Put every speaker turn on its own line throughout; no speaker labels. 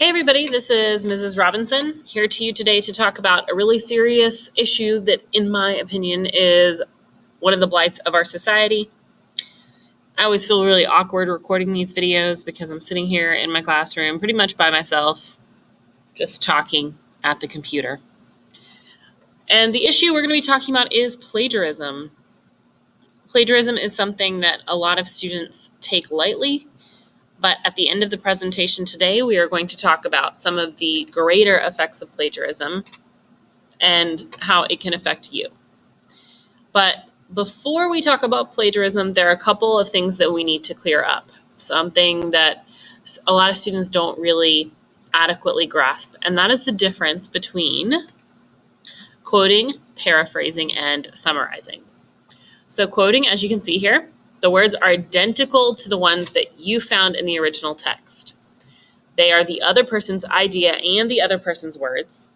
Hey everybody, this is Mrs. Robinson here to you today to talk about a really serious issue that, in my opinion, is one of the blights of our society. I always feel really awkward recording these videos because I'm sitting here in my classroom pretty much by myself, just talking at the computer. And the issue we're going to be talking about is plagiarism. Plagiarism is something that a lot of students take lightly. But at the end of the presentation today, we are going to talk about some of the greater effects of plagiarism and how it can affect you. But before we talk about plagiarism, there are a couple of things that we need to clear up. Something that a lot of students don't really adequately grasp, and that is the difference between quoting, paraphrasing, and summarizing. So quoting, as you can see here, the words are identical to the ones that you found in the original text. They are the other person's idea and the other person's words.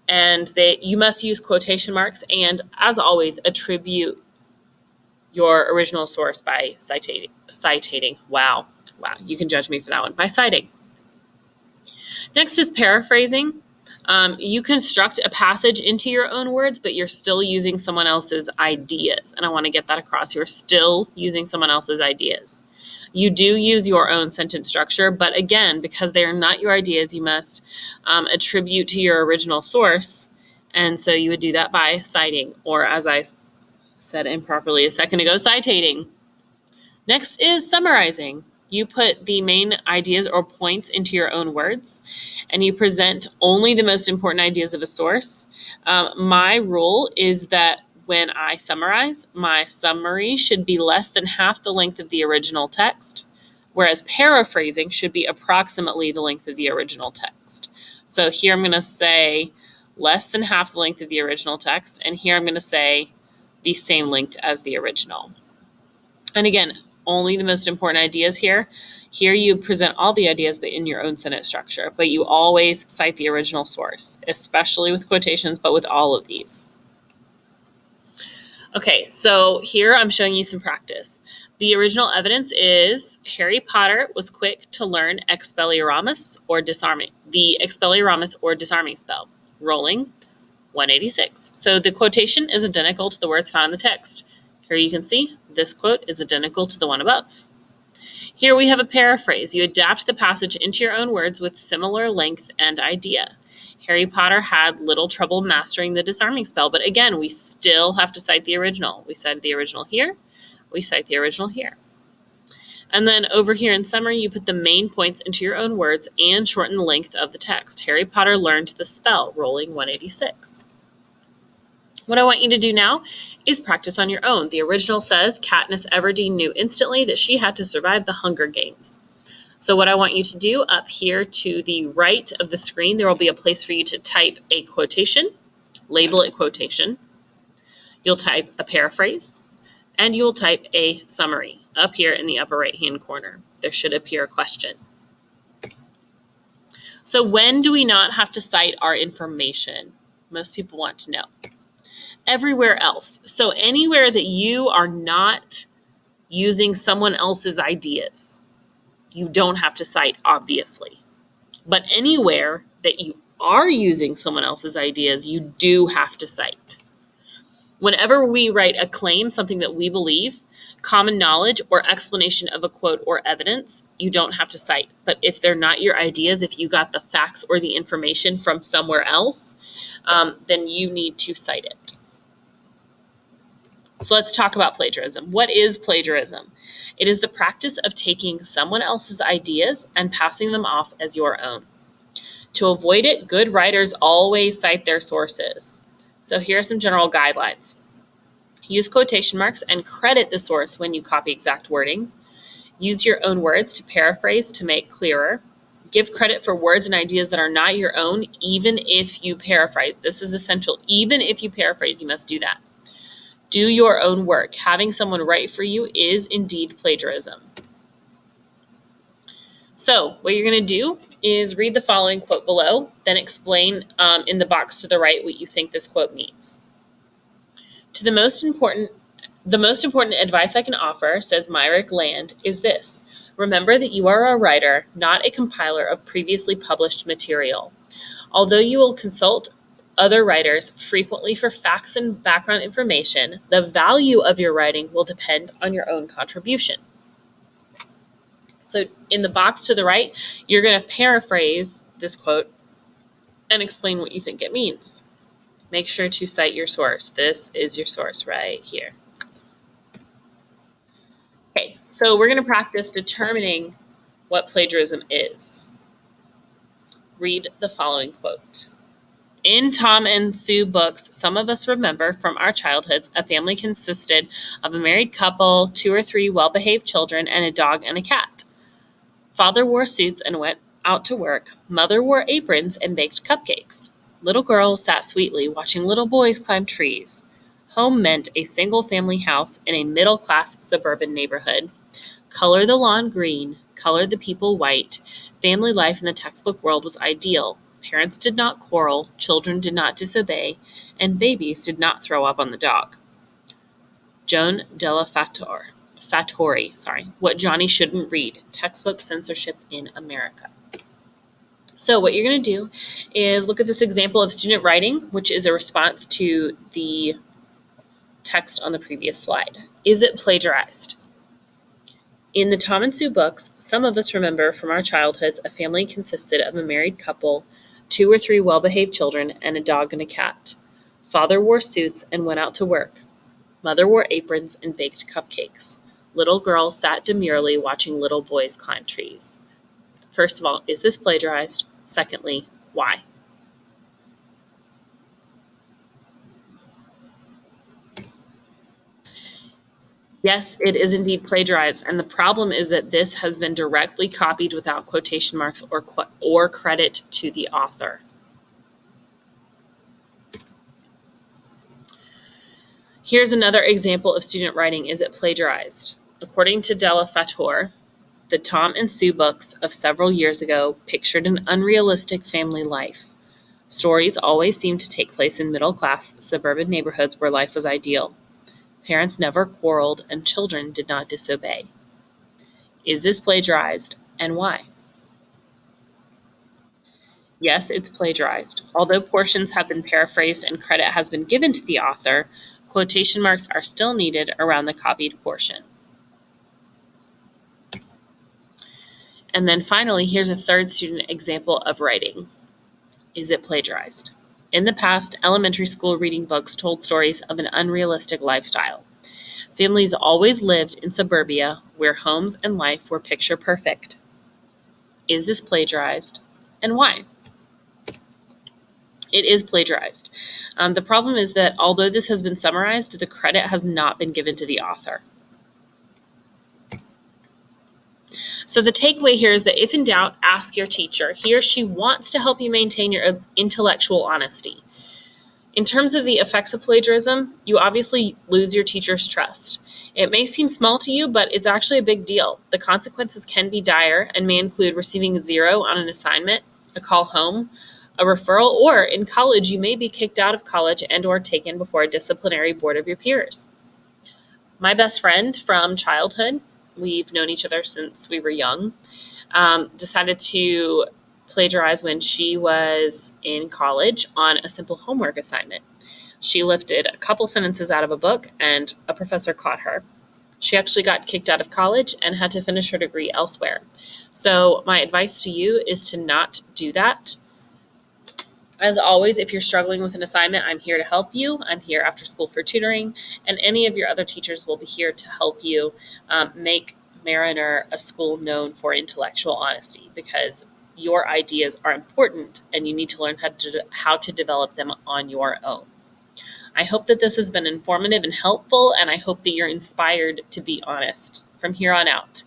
And you must use quotation marks and, as always, attribute your original source by citing. Wow, you can judge me for that one, by citing. Next is paraphrasing. You construct a passage into your own words, but you're still using someone else's ideas. And I want to get that across. You're still using someone else's ideas. You do use your own sentence structure, but again, because they are not your ideas, you must attribute to your original source. And so you would do that by citing, or as I said improperly a second ago, citating. Next is summarizing. You put the main ideas or points into your own words, and you present only the most important ideas of a source. My rule is that when I summarize, my summary should be less than half the length of the original text, whereas paraphrasing should be approximately the length of the original text. So here I'm going to say less than half the length of the original text, and here I'm going to say the same length as the original. And again, only the most important ideas here. Here you present all the ideas, but in your own sentence structure. But you always cite the original source, especially with quotations, but with all of these. Okay, so here I'm showing you some practice. The original evidence is Harry Potter was quick to learn Expelliarmus or disarming spell. Rolling 186. So the quotation is identical to the words found in the text. Here you can see this quote is identical to the one above. Here we have a paraphrase. You adapt the passage into your own words with similar length and idea. Harry Potter had little trouble mastering the disarming spell, but again, we still have to cite the original. We cite the original here. We cite the original here. And then over here in summary, you put the main points into your own words and shorten the length of the text. Harry Potter learned the spell, rolling 186. What I want you to do now is practice on your own. The original says Katniss Everdeen knew instantly that she had to survive the Hunger Games. So what I want you to do, up here to the right of the screen, there will be a place for you to type a quotation, label it quotation. You'll type a paraphrase, and you will type a summary up here in the upper right-hand corner. There should appear a question. So when do we not have to cite our information? Most people want to know. Everywhere else. So anywhere that you are not using someone else's ideas, you don't have to cite, obviously. But anywhere that you are using someone else's ideas, you do have to cite. Whenever we write a claim, something that we believe, common knowledge, or explanation of a quote or evidence, you don't have to cite. But if they're not your ideas, if you got the facts or the information from somewhere else, then you need to cite it. So let's talk about plagiarism. What is plagiarism? It is the practice of taking someone else's ideas and passing them off as your own. To avoid it, good writers always cite their sources. So here are some general guidelines. Use quotation marks and credit the source when you copy exact wording. Use your own words to paraphrase to make clearer. Give credit for words and ideas that are not your own, even if you paraphrase. This is essential. Even if you paraphrase, you must do that. Do your own work. Having someone write for you is indeed plagiarism. So what you're going to do is read the following quote below, then explain in the box to the right what you think this quote means. To the most important The most important advice I can offer, says Myrick Land, is this. Remember that you are a writer, not a compiler of previously published material. Although you will consult other writers frequently for facts and background information, the value of your writing will depend on your own contribution. So in the box to the right, you're going to paraphrase this quote and explain what you think it means. Make sure to cite your source. This is your source right here. Okay, so we're going to practice determining what plagiarism is. Read the following quote. In Tom and Sue books, some of us remember from our childhoods, a family consisted of a married couple, 2 or 3 well-behaved children, and a dog and a cat. Father wore suits and went out to work. Mother wore aprons and baked cupcakes. Little girls sat sweetly watching little boys climb trees. Home meant a single-family house in a middle-class suburban neighborhood. Color the lawn green, color the people white. Family life in the textbook world was ideal. Parents did not quarrel, children did not disobey, and babies did not throw up on the dog. Joan Della Fattori, What Johnny Shouldn't Read, Textbook Censorship in America. So what you're going to do is look at this example of student writing, which is a response to the text on the previous slide. Is it plagiarized? In the Tom and Sue books, some of us remember from our childhoods a family consisted of a married couple, 2 or 3 well-behaved children, and a dog and a cat. Father wore suits and went out to work. Mother wore aprons and baked cupcakes. Little girls sat demurely watching little boys climb trees. First of all, is this plagiarized? Secondly, why? Yes, it is indeed plagiarized, and the problem is that this has been directly copied without quotation marks or credit to the author. Here's another example of student writing. Is it plagiarized? According to Della Fattori, the Tom and Sue books of several years ago pictured an unrealistic family life. Stories always seemed to take place in middle-class suburban neighborhoods where life was ideal. Parents never quarreled, and children did not disobey. Is this plagiarized, and why? Yes, it's plagiarized. Although portions have been paraphrased and credit has been given to the author, quotation marks are still needed around the copied portion. And then finally, here's a third student example of writing. Is it plagiarized? In the past, elementary school reading books told stories of an unrealistic lifestyle. Families always lived in suburbia where homes and life were picture perfect. Is this plagiarized, and why? It is plagiarized. The problem is that although this has been summarized, the credit has not been given to the author. So the takeaway here is that if in doubt, ask your teacher. He or she wants to help you maintain your intellectual honesty. In terms of the effects of plagiarism, you obviously lose your teacher's trust. It may seem small to you, but it's actually a big deal. The consequences can be dire and may include receiving a 0 on an assignment, a call home, a referral, or in college, you may be kicked out of college and or taken before a disciplinary board of your peers. My best friend from childhood, we've known each other since we were young, decided to plagiarize when she was in college on a simple homework assignment. She lifted a couple sentences out of a book and a professor caught her. She actually got kicked out of college and had to finish her degree elsewhere. So my advice to you is to not do that. As always, if you're struggling with an assignment, I'm here to help you. I'm here after school for tutoring, and any of your other teachers will be here to help you make Mariner a school known for intellectual honesty, because your ideas are important and you need to learn how to develop them on your own. I hope that this has been informative and helpful, and I hope that you're inspired to be honest from here on out.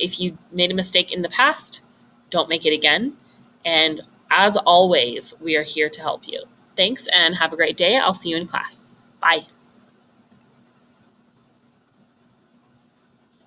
If you made a mistake in the past, don't make it again. And as always, we are here to help you. Thanks and have a great day. I'll see you in class. Bye.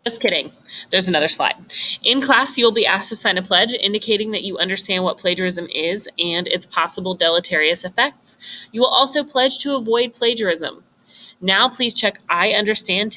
Just kidding. There's another slide. In class, you'll be asked to sign a pledge indicating that you understand what plagiarism is and its possible deleterious effects. You will also pledge to avoid plagiarism. Now please check I understand